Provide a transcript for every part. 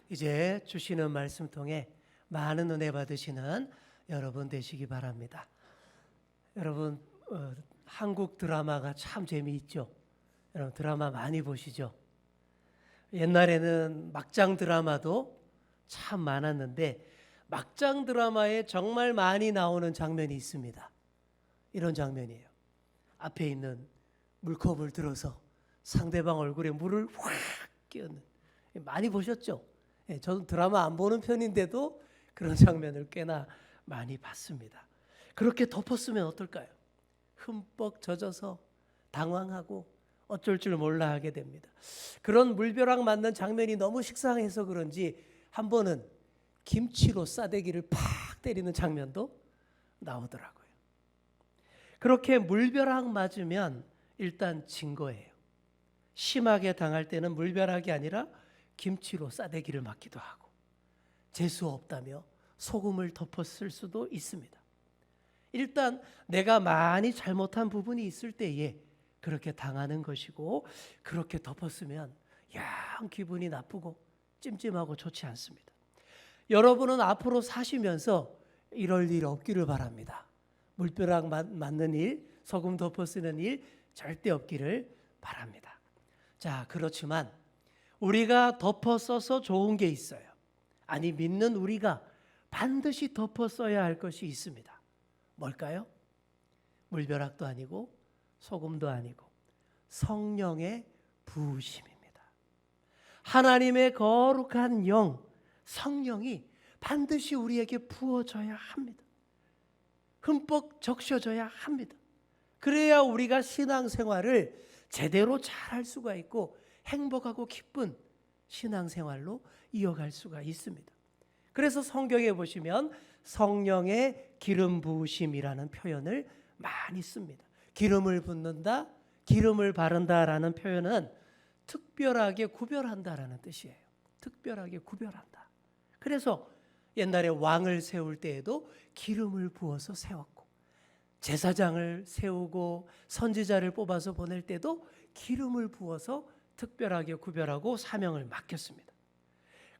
이제 주시는 말씀 통해 많은 은혜 받으시는 여러분 되시기 바랍니다. 여러분 한국 드라마가 참 재미있죠. 여러분 드라마 많이 보시죠. 옛날에는 막장 드라마도 참 많았는데 막장 드라마에 정말 많이 나오는 장면이 있습니다. 이런 장면이에요. 앞에 있는 물컵을 들어서 상대방 얼굴에 물을 확 끼얹는, 많이 보셨죠? 저는 드라마 안 보는 편인데도 그런 장면을 꽤나 많이 봤습니다. 그렇게 덮었으면 어떨까요? 흠뻑 젖어서 당황하고 어쩔 줄 몰라 하게 됩니다. 그런 물벼락 맞는 장면이 너무 식상해서 그런지 한 번은 김치로 싸대기를 팍 때리는 장면도 나오더라고요. 그렇게 물벼락 맞으면 일단 진 거예요. 심하게 당할 때는 물벼락이 아니라 김치로 싸대기를 맞기도 하고, 재수 없다며 소금을 덮었을 수도 있습니다. 일단 내가 많이 잘못한 부분이 있을 때에 그렇게 당하는 것이고, 그렇게 덮었으면 영 기분이 나쁘고 찜찜하고 좋지 않습니다. 여러분은 앞으로 사시면서 이럴 일 없기를 바랍니다. 물벼락 맞는 일, 소금 덮어 쓰는 일 절대 없기를 바랍니다. 자, 그렇지만 우리가 덮어 써서 좋은 게 있어요. 아니, 믿는 우리가 반드시 덮어 써야 할 것이 있습니다. 뭘까요? 물벼락도 아니고 소금도 아니고 성령의 부으심입니다. 하나님의 거룩한 영, 성령이 반드시 우리에게 부어져야 합니다. 흠뻑 적셔져야 합니다. 그래야 우리가 신앙생활을 제대로 잘할 수가 있고 행복하고 기쁜 신앙생활로 이어갈 수가 있습니다. 그래서 성경에 보시면 성령의 기름 부으심이라는 표현을 많이 씁니다. 기름을 붓는다, 기름을 바른다라는 표현은 특별하게 구별한다라는 뜻이에요. 특별하게 구별한다. 그래서 옛날에 왕을 세울 때에도 기름을 부어서 세웠고, 제사장을 세우고 선지자를 뽑아서 보낼 때도 기름을 부어서 특별하게 구별하고 사명을 맡겼습니다.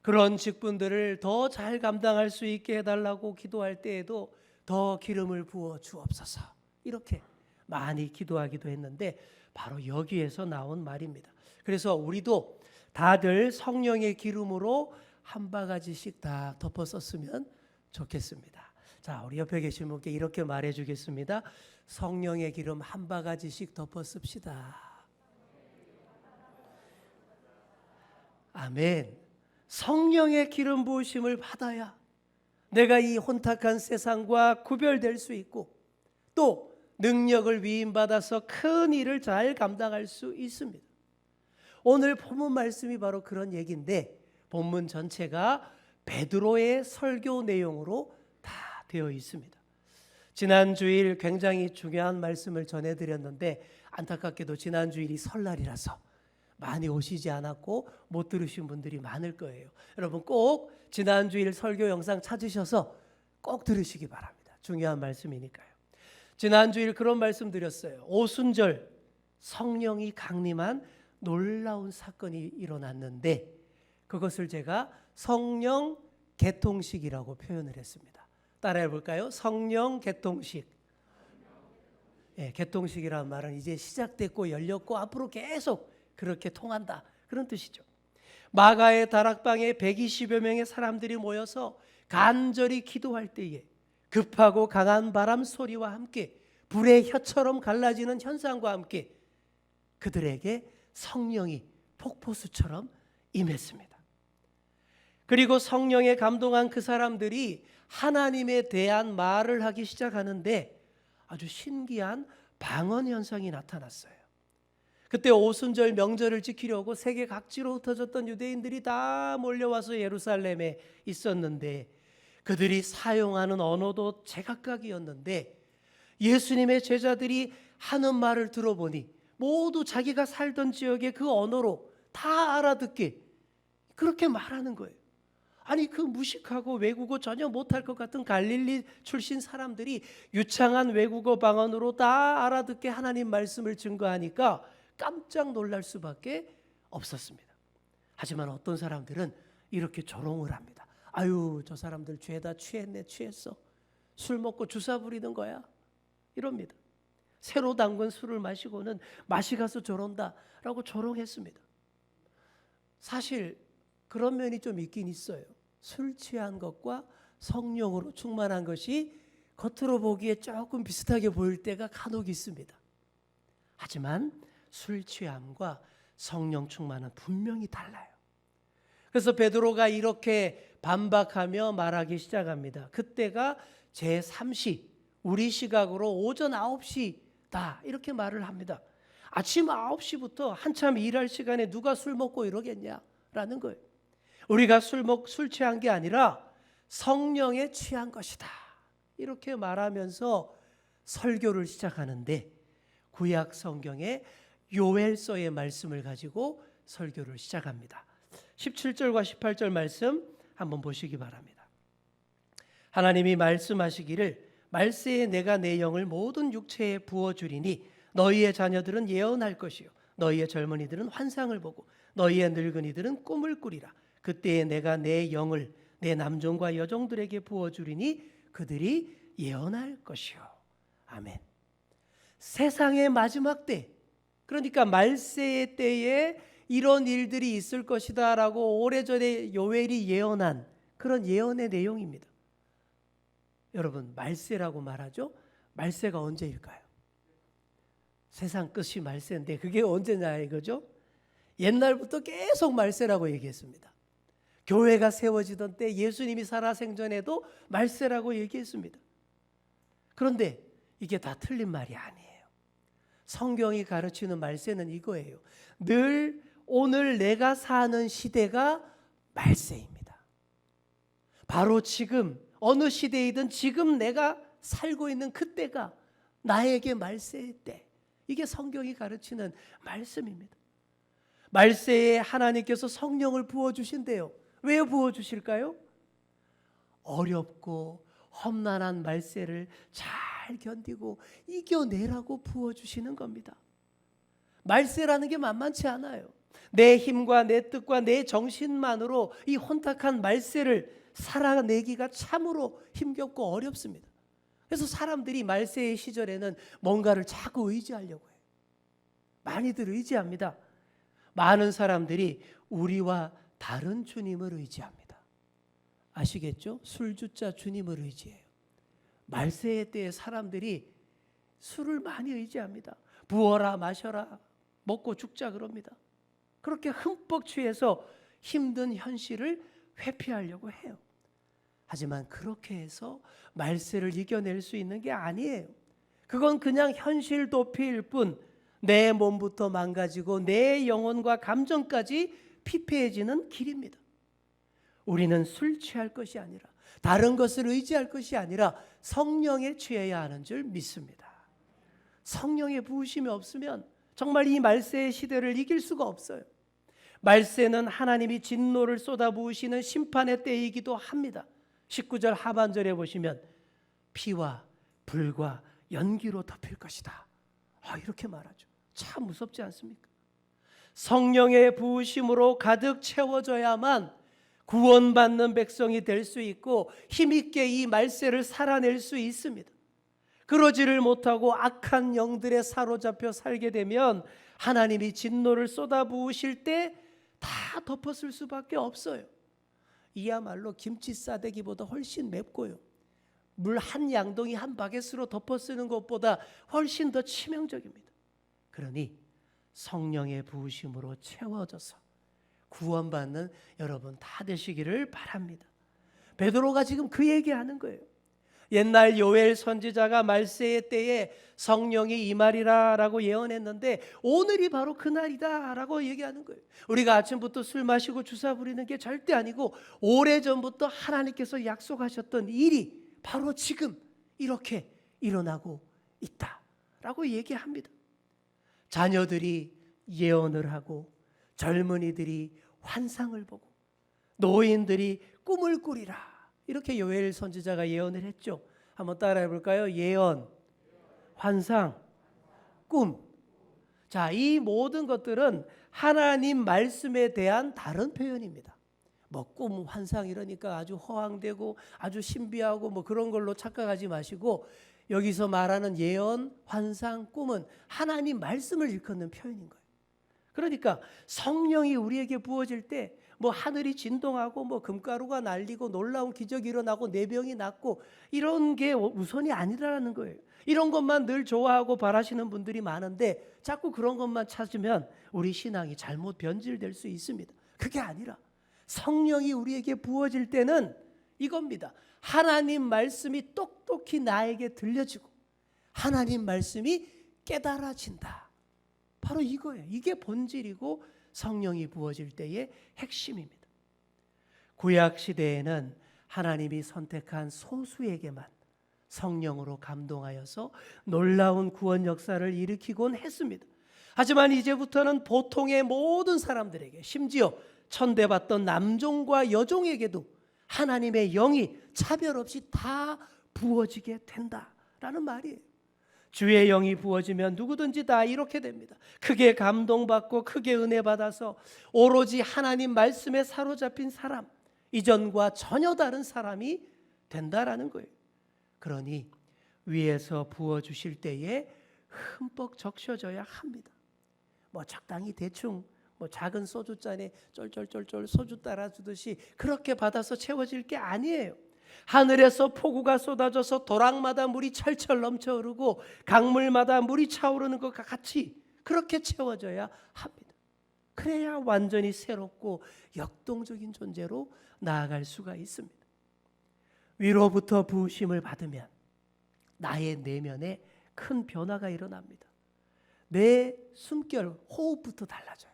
그런 직분들을 더 잘 감당할 수 있게 해달라고 기도할 때에도 더 기름을 부어 주옵소서, 이렇게 많이 기도하기도 했는데 바로 여기에서 나온 말입니다. 그래서 우리도 다들 성령의 기름으로 한 바가지씩 다 덮어 썼으면 좋겠습니다. 자, 우리 옆에 계신 분께 이렇게 말해 주겠습니다. 성령의 기름 한 바가지씩 덮어 씁시다. 아멘. 성령의 기름 부으심을 받아야 내가 이 혼탁한 세상과 구별될 수 있고, 또 능력을 위임받아서 큰 일을 잘 감당할 수 있습니다. 오늘 본문 말씀이 바로 그런 얘기인데, 본문 전체가 베드로의 설교 내용으로 다 되어 있습니다. 지난 주일 굉장히 중요한 말씀을 전해드렸는데 안타깝게도 지난 주일이 설날이라서 많이 오시지 않았고 못 들으신 분들이 많을 거예요. 여러분 꼭 지난 주일 설교 영상 찾으셔서 꼭 들으시기 바랍니다. 중요한 말씀이니까요. 지난 주일 그런 말씀 드렸어요. 오순절 성령이 강림한 놀라운 사건이 일어났는데 그것을 제가 성령 개통식이라고 표현을 했습니다. 따라해 볼까요? 성령 개통식. 개통식이라는 말은 이제 시작됐고 열렸고 앞으로 계속 그렇게 통한다, 그런 뜻이죠. 마가의 다락방에 120여 명의 사람들이 모여서 간절히 기도할 때에 급하고 강한 바람 소리와 함께 불의 혀처럼 갈라지는 현상과 함께 그들에게 성령이 폭포수처럼 임했습니다. 그리고 성령에 감동한 그 사람들이 하나님에 대한 말을 하기 시작하는데 아주 신기한 방언 현상이 나타났어요. 그때 오순절 명절을 지키려고 세계 각지로 흩어졌던 유대인들이 다 몰려와서 예루살렘에 있었는데 그들이 사용하는 언어도 제각각이었는데 예수님의 제자들이 하는 말을 들어보니 모두 자기가 살던 지역의 그 언어로 다 알아듣게 그렇게 말하는 거예요. 아니, 그 무식하고 외국어 전혀 못할 것 같은 갈릴리 출신 사람들이 유창한 외국어 방언으로 다 알아듣게 하나님 말씀을 증거하니까 깜짝 놀랄 수밖에 없었습니다. 하지만 어떤 사람들은 이렇게 조롱을 합니다. 아유, 저 사람들 죄다 취했네, 취했어. 술 먹고 주사 부리는 거야. 이럽니다. 새로 담근 술을 마시고는 맛이 가서 저런다라고 조롱했습니다. 사실 그런 면이 좀 있긴 있어요. 술 취한 것과 성령으로 충만한 것이 겉으로 보기에 조금 비슷하게 보일 때가 간혹 있습니다. 하지만 술 취함과 성령 충만은 분명히 달라요. 그래서 베드로가 이렇게 반박하며 말하기 시작합니다. 그때가 제3시, 우리 시각으로 오전 9시다 이렇게 말을 합니다. 아침 9시부터 한참 일할 시간에 누가 술 먹고 이러겠냐라는 거예요. 우리가 술 취한 게 아니라 성령에 취한 것이다 이렇게 말하면서 설교를 시작하는데, 구약 성경의 요엘서의 말씀을 가지고 설교를 시작합니다. 17절과 18절 말씀 한번 보시기 바랍니다. 하나님이 말씀하시기를 말세에 내가 내 영을 모든 육체에 부어주리니 너희의 자녀들은 예언할 것이요 너희의 젊은이들은 환상을 보고 너희의 늙은이들은 꿈을 꾸리라. 그때에 내가 내 영을 내 남종과 여종들에게 부어주리니 그들이 예언할 것이요. 아멘. 세상의 마지막 때, 그러니까 말세의 때에 이런 일들이 있을 것이다 라고 오래전에 요엘이 예언한 그런 예언의 내용입니다. 여러분, 말세라고 말하죠. 말세가 언제일까요? 세상 끝이 말세인데 그게 언제냐 이거죠. 옛날부터 계속 말세라고 얘기했습니다. 교회가 세워지던 때 예수님이 살아생전에도 말세라고 얘기했습니다. 그런데 이게 다 틀린 말이 아니에요. 성경이 가르치는 말세는 이거예요. 늘 오늘 내가 사는 시대가 말세입니다. 바로 지금 어느 시대이든 지금 내가 살고 있는 그때가 나에게 말세의 때. 이게 성경이 가르치는 말씀입니다. 말세에 하나님께서 성령을 부어주신대요. 왜 부어주실까요? 어렵고 험난한 말세를 잘 견디고 이겨내라고 부어주시는 겁니다. 말세라는 게 만만치 않아요. 내 힘과 내 뜻과 내 정신만으로 이 혼탁한 말세를 살아내기가 참으로 힘겹고 어렵습니다. 그래서 사람들이 말세의 시절에는 뭔가를 자꾸 의지하려고 해요. 많이들 의지합니다. 많은 사람들이 우리와 다른 주님을 의지합니다. 아시겠죠? 술주자 주님을 의지해요. 말세의 때에 사람들이 술을 많이 의지합니다. 부어라 마셔라 먹고 죽자 그럽니다. 그렇게 흠뻑 취해서 힘든 현실을 회피하려고 해요. 하지만 그렇게 해서 말세를 이겨낼 수 있는 게 아니에요. 그건 그냥 현실 도피일 뿐, 내 몸부터 망가지고 내 영혼과 감정까지 피폐해지는 길입니다. 우리는 술 취할 것이 아니라 다른 것을 의지할 것이 아니라 성령에 취해야 하는 줄 믿습니다. 성령의 부으심이 없으면 정말 이 말세의 시대를 이길 수가 없어요. 말세는 하나님이 진노를 쏟아부으시는 심판의 때이기도 합니다. 19절 하반절에 보시면 피와 불과 연기로 덮일 것이다. 이렇게 말하죠. 참 무섭지 않습니까? 성령의 부으심으로 가득 채워져야만 구원받는 백성이 될 수 있고 힘있게 이 말세를 살아낼 수 있습니다. 그러지를 못하고 악한 영들에 사로잡혀 살게 되면 하나님이 진노를 쏟아부으실 때 다 덮었을 수밖에 없어요. 이야말로 김치 싸대기보다 훨씬 맵고요. 물 한 양동이 한 바게트로 덮어 쓰는 것보다 훨씬 더 치명적입니다. 그러니 성령의 부으심으로 채워져서 구원받는 여러분 다 되시기를 바랍니다. 베드로가 지금 그 얘기하는 거예요. 옛날 요엘 선지자가 말세의 때에 성령이 임하리라 라고 예언했는데 오늘이 바로 그날이다 라고 얘기하는 거예요. 우리가 아침부터 술 마시고 주사 부리는 게 절대 아니고 오래전부터 하나님께서 약속하셨던 일이 바로 지금 이렇게 일어나고 있다 라고 얘기합니다. 자녀들이 예언을 하고 젊은이들이 환상을 보고 노인들이 꿈을 꾸리라 이렇게 요엘 선지자가 예언을 했죠. 한번 따라해 볼까요? 예언, 환상, 꿈. 자, 이 모든 것들은 하나님 말씀에 대한 다른 표현입니다. 뭐 꿈, 환상 이러니까 아주 허황되고 아주 신비하고 뭐 그런 걸로 착각하지 마시고, 여기서 말하는 예언, 환상, 꿈은 하나님 말씀을 일컫는 표현인 거예요. 그러니까 성령이 우리에게 부어질 때 뭐 하늘이 진동하고 뭐 금가루가 날리고 놀라운 기적이 일어나고 내 병이 낫고 이런 게 우선이 아니라는 거예요. 이런 것만 늘 좋아하고 바라시는 분들이 많은데 자꾸 그런 것만 찾으면 우리 신앙이 잘못 변질될 수 있습니다. 그게 아니라 성령이 우리에게 부어질 때는 이겁니다. 하나님 말씀이 똑똑히 나에게 들려지고 하나님 말씀이 깨달아진다. 바로 이거예요. 이게 본질이고 성령이 부어질 때의 핵심입니다. 구약 시대에는 하나님이 선택한 소수에게만 성령으로 감동하여서 놀라운 구원 역사를 일으키곤 했습니다. 하지만 이제부터는 보통의 모든 사람들에게, 심지어 천대받던 남종과 여종에게도 하나님의 영이 차별 없이 다 부어지게 된다라는 말이에요. 주의 영이 부어지면 누구든지 다 이렇게 됩니다. 크게 감동받고 크게 은혜 받아서 오로지 하나님 말씀에 사로잡힌 사람, 이전과 전혀 다른 사람이 된다라는 거예요. 그러니 위에서 부어주실 때에 흠뻑 적셔져야 합니다. 뭐 적당히 대충 뭐 작은 소주잔에 쫄쫄쫄쫄 소주 따라주듯이 그렇게 받아서 채워질 게 아니에요. 하늘에서 폭우가 쏟아져서 도랑마다 물이 철철 넘쳐 흐르고 강물마다 물이 차오르는 것과 같이 그렇게 채워져야 합니다. 그래야 완전히 새롭고 역동적인 존재로 나아갈 수가 있습니다. 위로부터 부으심을 받으면 나의 내면에 큰 변화가 일어납니다. 내 숨결, 호흡부터 달라져요.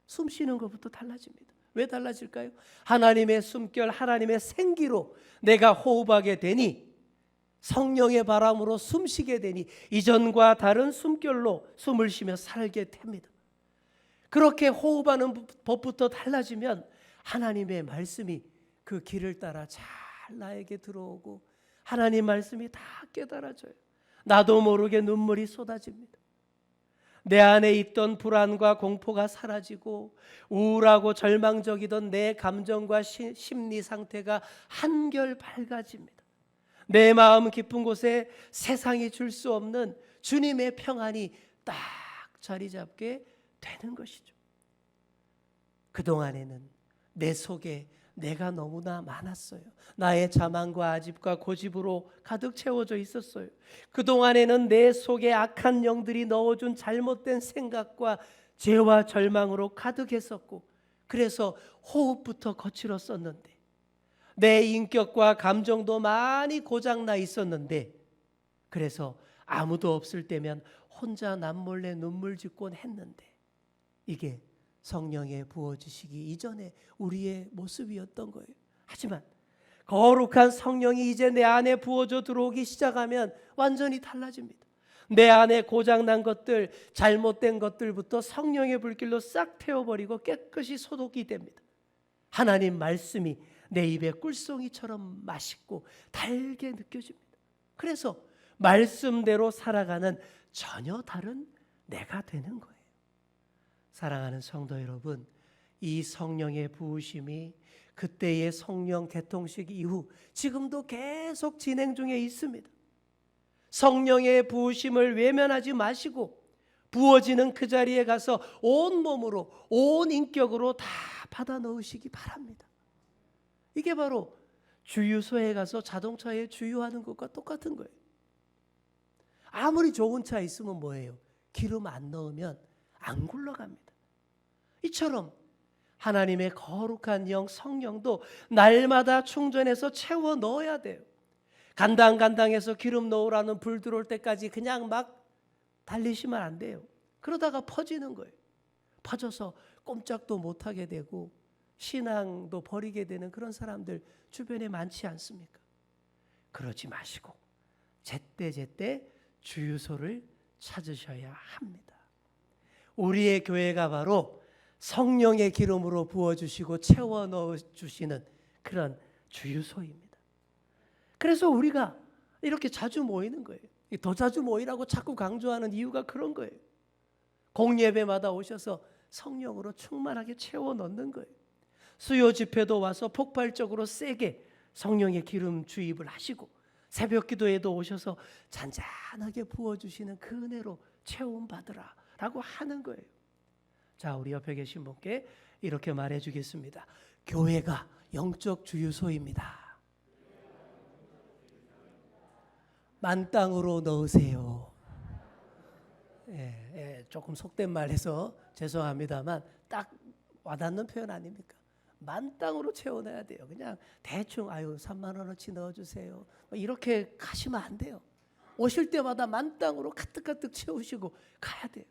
숨 쉬는 것부터 달라집니다. 왜 달라질까요? 하나님의 숨결, 하나님의 생기로 내가 호흡하게 되니, 성령의 바람으로 숨쉬게 되니 이전과 다른 숨결로 숨을 쉬며 살게 됩니다. 그렇게 호흡하는 법부터 달라지면 하나님의 말씀이 그 길을 따라 잘 나에게 들어오고 하나님 말씀이 다 깨달아져요. 나도 모르게 눈물이 쏟아집니다. 내 안에 있던 불안과 공포가 사라지고 우울하고 절망적이던 내 감정과 심리 상태가 한결 밝아집니다. 내 마음 깊은 곳에 세상이 줄 수 없는 주님의 평안이 딱 자리 잡게 되는 것이죠. 그동안에는 내 속에 내가 너무나 많았어요. 나의 자만과 아집과 고집으로 가득 채워져 있었어요. 그동안에는 내 속에 악한 영들이 넣어준 잘못된 생각과 죄와 절망으로 가득했었고, 그래서 호흡부터 거칠었었는데, 내 인격과 감정도 많이 고장나 있었는데, 그래서 아무도 없을 때면 혼자 남몰래 눈물 짓곤 했는데, 이게 성령의 부어주시기 이전에 우리의 모습이었던 거예요. 하지만 거룩한 성령이 이제 내 안에 부어져 들어오기 시작하면 완전히 달라집니다. 내 안에 고장난 것들, 잘못된 것들부터 성령의 불길로 싹 태워버리고 깨끗이 소독이 됩니다. 하나님 말씀이 내 입에 꿀송이처럼 맛있고 달게 느껴집니다. 그래서 말씀대로 살아가는 전혀 다른 내가 되는 거예요. 사랑하는 성도 여러분, 이 성령의 부으심이 그때의 성령 개통식 이후 지금도 계속 진행 중에 있습니다. 성령의 부으심을 외면하지 마시고 부어지는 그 자리에 가서 온 몸으로 온 인격으로 다 받아 넣으시기 바랍니다. 이게 바로 주유소에 가서 자동차에 주유하는 것과 똑같은 거예요. 아무리 좋은 차 있으면 뭐예요? 기름 안 넣으면 안 굴러갑니다. 이처럼 하나님의 거룩한 영 성령도 날마다 충전해서 채워 넣어야 돼요. 간당간당해서 기름 넣으라는 불 들어올 때까지 그냥 막 달리시면 안 돼요. 그러다가 퍼지는 거예요. 퍼져서 꼼짝도 못하게 되고 신앙도 버리게 되는 그런 사람들 주변에 많지 않습니까? 그러지 마시고 제때제때 주유소를 찾으셔야 합니다. 우리의 교회가 바로 성령의 기름으로 부어주시고 채워 넣어주시는 그런 주유소입니다. 그래서 우리가 이렇게 자주 모이는 거예요. 더 자주 모이라고 자꾸 강조하는 이유가 그런 거예요. 공예배마다 오셔서 성령으로 충만하게 채워 넣는 거예요. 수요 집회도 와서 폭발적으로 세게 성령의 기름 주입을 하시고 새벽 기도에도 오셔서 잔잔하게 부어주시는 그 은혜로 채움 받으라 라고 하는 거예요. 자, 우리 옆에 계신 분께 이렇게 말해 주겠습니다. 교회가 영적 주유소입니다. 만땅으로 넣으세요. 조금 속된 말해서 죄송합니다만 딱 와닿는 표현 아닙니까? 만땅으로 채워내야 돼요. 그냥 대충 3만 원어치 넣어주세요 이렇게 가시면 안 돼요. 오실 때마다 만땅으로 가득가득 채우시고 가야 돼요.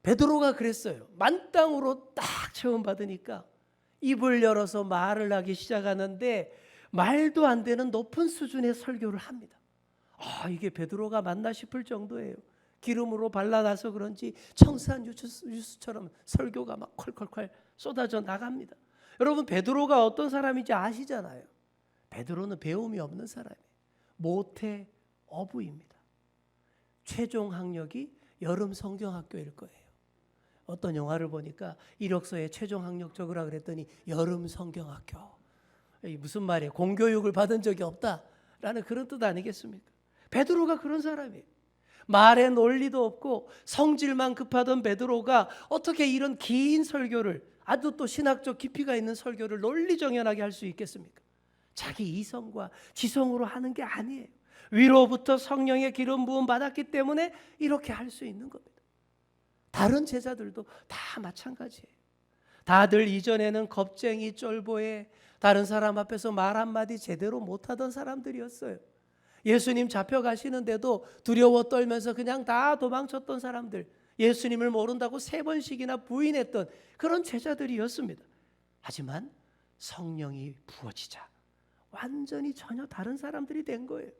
베드로가 그랬어요. 만땅으로 딱 체험받으니까 입을 열어서 말을 하기 시작하는데 말도 안 되는 높은 수준의 설교를 합니다. 이게 베드로가 맞나 싶을 정도예요. 기름으로 발라놔서 그런지 청산 유수처럼 설교가 막 콸콸콸 쏟아져 나갑니다. 여러분, 베드로가 어떤 사람인지 아시잖아요. 베드로는 배움이 없는 사람이에요. 모태 어부입니다. 최종 학력이 여름 성경학교일 거예요. 어떤 영화를 보니까 이력서에 최종 학력 적으라 그랬더니 여름 성경학교. 무슨 말이에요? 공교육을 받은 적이 없다라는 그런 뜻 아니겠습니까? 베드로가 그런 사람이에요. 말에 논리도 없고 성질만 급하던 베드로가 어떻게 이런 긴 설교를, 아주 또 신학적 깊이가 있는 설교를 논리정연하게 할 수 있겠습니까? 자기 이성과 지성으로 하는 게 아니에요. 위로부터 성령의 기름 부음 받았기 때문에 이렇게 할 수 있는 겁니다. 다른 제자들도 다 마찬가지예요. 다들 이전에는 겁쟁이 쫄보에 다른 사람 앞에서 말 한마디 제대로 못하던 사람들이었어요. 예수님 잡혀가시는데도 두려워 떨면서 그냥 다 도망쳤던 사람들, 예수님을 모른다고 3번씩이나 부인했던 그런 제자들이었습니다. 하지만 성령이 부어지자 완전히 전혀 다른 사람들이 된 거예요.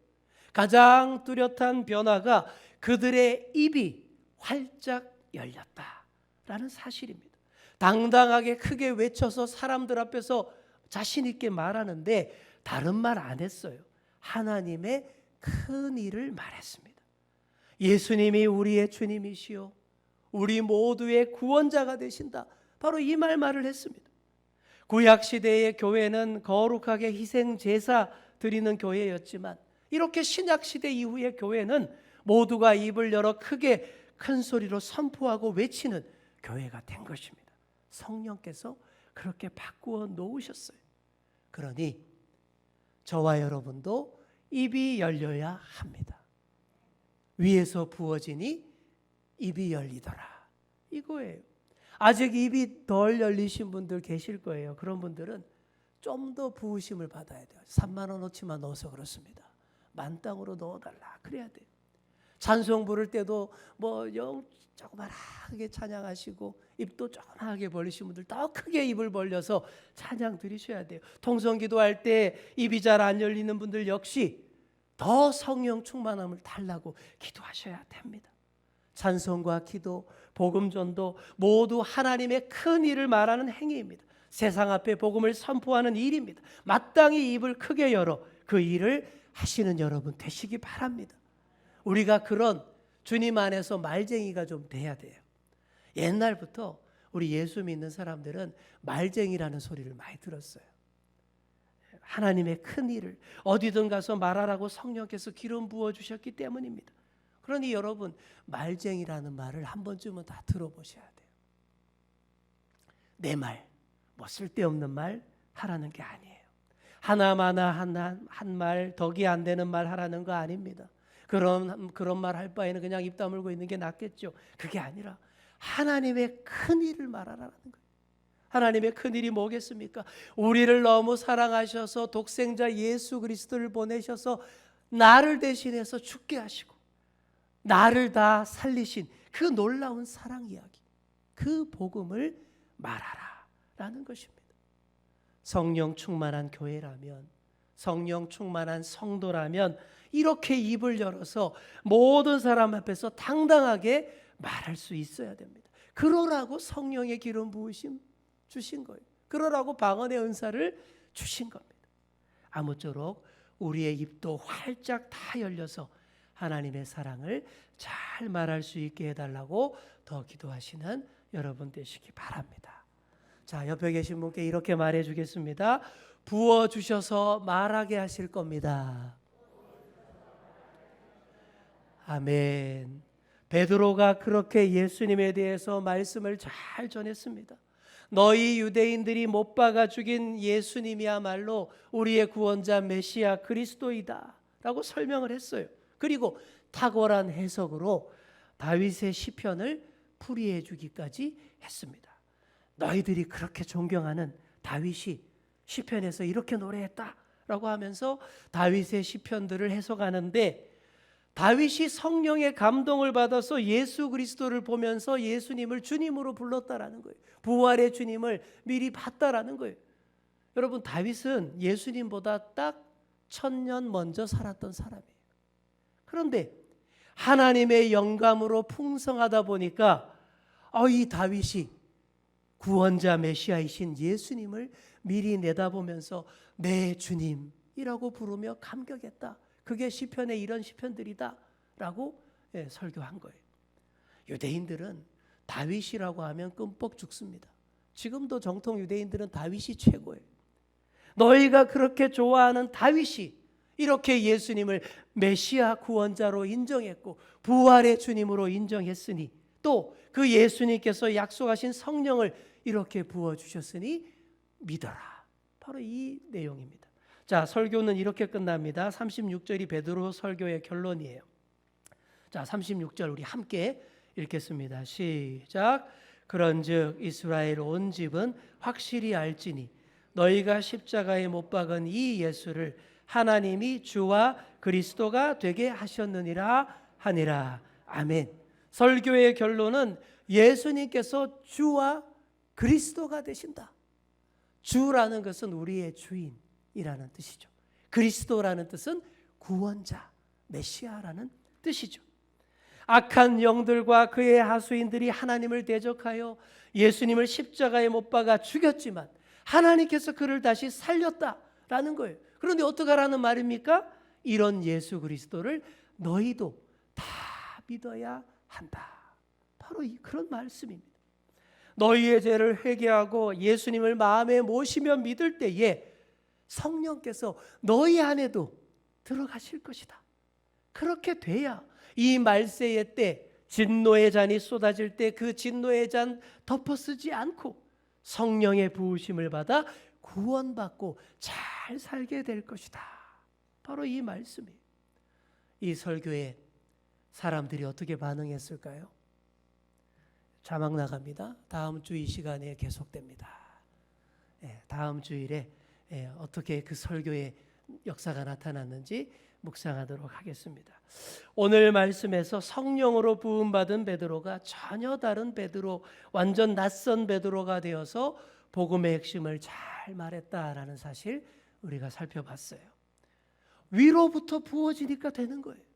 가장 뚜렷한 변화가 그들의 입이 활짝 열렸다라는 사실입니다. 당당하게 크게 외쳐서 사람들 앞에서 자신 있게 말하는데 다른 말 안 했어요. 하나님의 큰 일을 말했습니다. 예수님이 우리의 주님이시요 우리 모두의 구원자가 되신다. 바로 이 말을 했습니다. 구약 시대의 교회는 거룩하게 희생 제사 드리는 교회였지만 이렇게 신약 시대 이후의 교회는 모두가 입을 열어 크게 큰 소리로 선포하고 외치는 교회가 된 것입니다. 성령께서 그렇게 바꾸어 놓으셨어요. 그러니 저와 여러분도 입이 열려야 합니다. 위에서 부어지니 입이 열리더라. 이거예요. 아직 입이 덜 열리신 분들 계실 거예요. 그런 분들은 좀 더 부으심을 받아야 돼요. 3만 원어치만 넣어서 그렇습니다. 만땅으로 넣어달라. 그래야 돼요. 찬송 부를 때도 조그만하게 찬양하시고 입도 조그만하게 벌리신 분들 더 크게 입을 벌려서 찬양 드리셔야 돼요. 통성 기도할 때 입이 잘 안 열리는 분들 역시 더 성령 충만함을 달라고 기도하셔야 됩니다. 찬송과 기도, 복음 전도 모두 하나님의 큰 일을 말하는 행위입니다. 세상 앞에 복음을 선포하는 일입니다. 마땅히 입을 크게 열어 그 일을 하시는 여러분 되시기 바랍니다. 우리가 그런 주님 안에서 말쟁이가 좀 돼야 돼요. 옛날부터 우리 예수 믿는 사람들은 말쟁이라는 소리를 많이 들었어요. 하나님의 큰 일을 어디든 가서 말하라고 성령께서 기름 부어주셨기 때문입니다. 그러니 여러분, 말쟁이라는 말을 한 번쯤은 다 들어보셔야 돼요. 내 말, 쓸데없는 말 하라는 게 아니에요. 하나마나 한 말, 덕이 안 되는 말 하라는 거 아닙니다. 그런 말 할 바에는 그냥 입 다물고 있는 게 낫겠죠. 그게 아니라 하나님의 큰 일을 말하라는 거예요. 하나님의 큰 일이 뭐겠습니까? 우리를 너무 사랑하셔서 독생자 예수 그리스도를 보내셔서 나를 대신해서 죽게 하시고 나를 다 살리신 그 놀라운 사랑 이야기, 그 복음을 말하라라는 것입니다. 성령 충만한 교회라면, 성령 충만한 성도라면 이렇게 입을 열어서 모든 사람 앞에서 당당하게 말할 수 있어야 됩니다. 그러라고 성령의 기름 부으심 주신 거예요. 그러라고 방언의 은사를 주신 겁니다. 아무쪼록 우리의 입도 활짝 다 열려서 하나님의 사랑을 잘 말할 수 있게 해달라고 더 기도하시는 여러분 되시기 바랍니다. 자, 옆에 계신 분께 이렇게 말해 주겠습니다. 부어 주셔서 말하게 하실 겁니다. 아멘. 베드로가 그렇게 예수님에 대해서 말씀을 잘 전했습니다. 너희 유대인들이 못 박아 죽인 예수님이야말로 우리의 구원자 메시아 그리스도이다 라고 설명을 했어요. 그리고 탁월한 해석으로 다윗의 시편을 풀이해 주기까지 했습니다. 너희들이 그렇게 존경하는 다윗이 시편에서 이렇게 노래했다 라고 하면서 다윗의 시편들을 해석하는데, 다윗이 성령의 감동을 받아서 예수 그리스도를 보면서 예수님을 주님으로 불렀다라는 거예요. 부활의 주님을 미리 봤다라는 거예요. 여러분, 다윗은 예수님보다 딱 1000년 먼저 살았던 사람이에요. 그런데 하나님의 영감으로 풍성하다 보니까 이 다윗이 구원자 메시아이신 예수님을 미리 내다보면서 내 주님이라고 부르며 감격했다. 그게 시편의 이런 시편들이다 라고 설교한 거예요. 유대인들은 다윗이라고 하면 끔뻑 죽습니다. 지금도 정통 유대인들은 다윗이 최고예요. 너희가 그렇게 좋아하는 다윗이 이렇게 예수님을 메시아 구원자로 인정했고 부활의 주님으로 인정했으니, 또 그 예수님께서 약속하신 성령을 이렇게 부어주셨으니 믿어라. 바로 이 내용입니다. 자, 설교는 이렇게 끝납니다. 36절이 베드로 설교의 결론이에요. 자, 36절 우리 함께 읽겠습니다. 시작. 그런즉 이스라엘 온 집은 확실히 알지니 너희가 십자가에 못 박은 이 예수를 하나님이 주와 그리스도가 되게 하셨느니라 하니라. 아멘. 설교의 결론은 예수님께서 주와 그리스도가 되신다. 주라는 것은 우리의 주인이라는 뜻이죠. 그리스도라는 뜻은 구원자, 메시아라는 뜻이죠. 악한 영들과 그의 하수인들이 하나님을 대적하여 예수님을 십자가에 못 박아 죽였지만 하나님께서 그를 다시 살렸다라는 거예요. 그런데 어떻게 하라는 말입니까? 이런 예수 그리스도를 너희도 다 믿어야 한다. 바로 그런 말씀입니다. 너희의 죄를 회개하고 예수님을 마음에 모시며 믿을 때에 성령께서 너희 안에도 들어가실 것이다. 그렇게 돼야 이 말세의 때 진노의 잔이 쏟아질 때 그 진노의 잔 덮어쓰지 않고 성령의 부으심을 받아 구원받고 잘 살게 될 것이다. 바로 이 말씀이에요. 이 설교에 사람들이 어떻게 반응했을까요? 자막 나갑니다. 다음 주 이 시간에 계속됩니다. 다음 주일에 어떻게 그 설교의 역사가 나타났는지 묵상하도록 하겠습니다. 오늘 말씀에서 성령으로 부음받은 베드로가 전혀 다른 베드로, 완전 낯선 베드로가 되어서 복음의 핵심을 잘 말했다라는 사실 우리가 살펴봤어요. 위로부터 부어지니까 되는 거예요.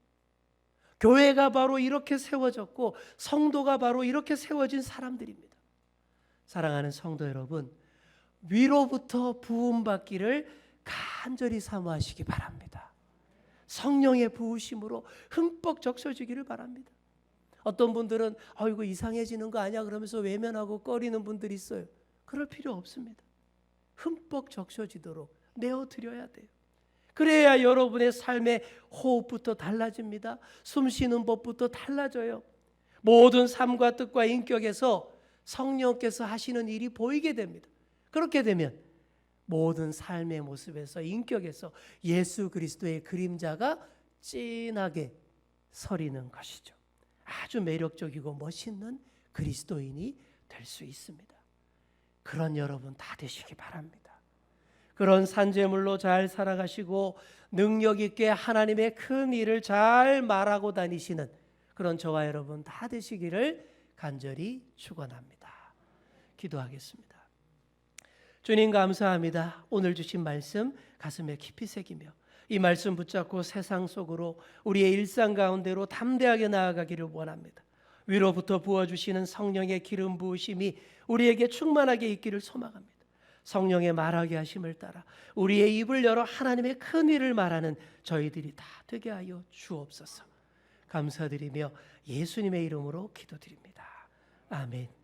교회가 바로 이렇게 세워졌고 성도가 바로 이렇게 세워진 사람들입니다. 사랑하는 성도 여러분, 위로부터 부음받기를 간절히 사모하시기 바랍니다. 성령의 부으심으로 흠뻑 적셔지기를 바랍니다. 어떤 분들은 이거 이상해지는 거 아니야 그러면서 외면하고 꺼리는 분들이 있어요. 그럴 필요 없습니다. 흠뻑 적셔지도록 내어드려야 돼요. 그래야 여러분의 삶의 호흡부터 달라집니다. 숨쉬는 법부터 달라져요. 모든 삶과 뜻과 인격에서 성령께서 하시는 일이 보이게 됩니다. 그렇게 되면 모든 삶의 모습에서, 인격에서 예수 그리스도의 그림자가 진하게 서리는 것이죠. 아주 매력적이고 멋있는 그리스도인이 될 수 있습니다. 그런 여러분 다 되시기 바랍니다. 그런 산재물로 잘 살아가시고 능력 있게 하나님의 큰 일을 잘 말하고 다니시는 그런 저와 여러분 다 되시기를 간절히 축원합니다. 기도하겠습니다. 주님 감사합니다. 오늘 주신 말씀 가슴에 깊이 새기며 이 말씀 붙잡고 세상 속으로 우리의 일상 가운데로 담대하게 나아가기를 원합니다. 위로부터 부어주시는 성령의 기름 부으심이 우리에게 충만하게 있기를 소망합니다. 성령의 말하게 하심을 따라 우리의 입을 열어 하나님의 큰 일을 말하는 저희들이 다 되게 하여 주옵소서. 감사드리며 예수님의 이름으로 기도드립니다. 아멘.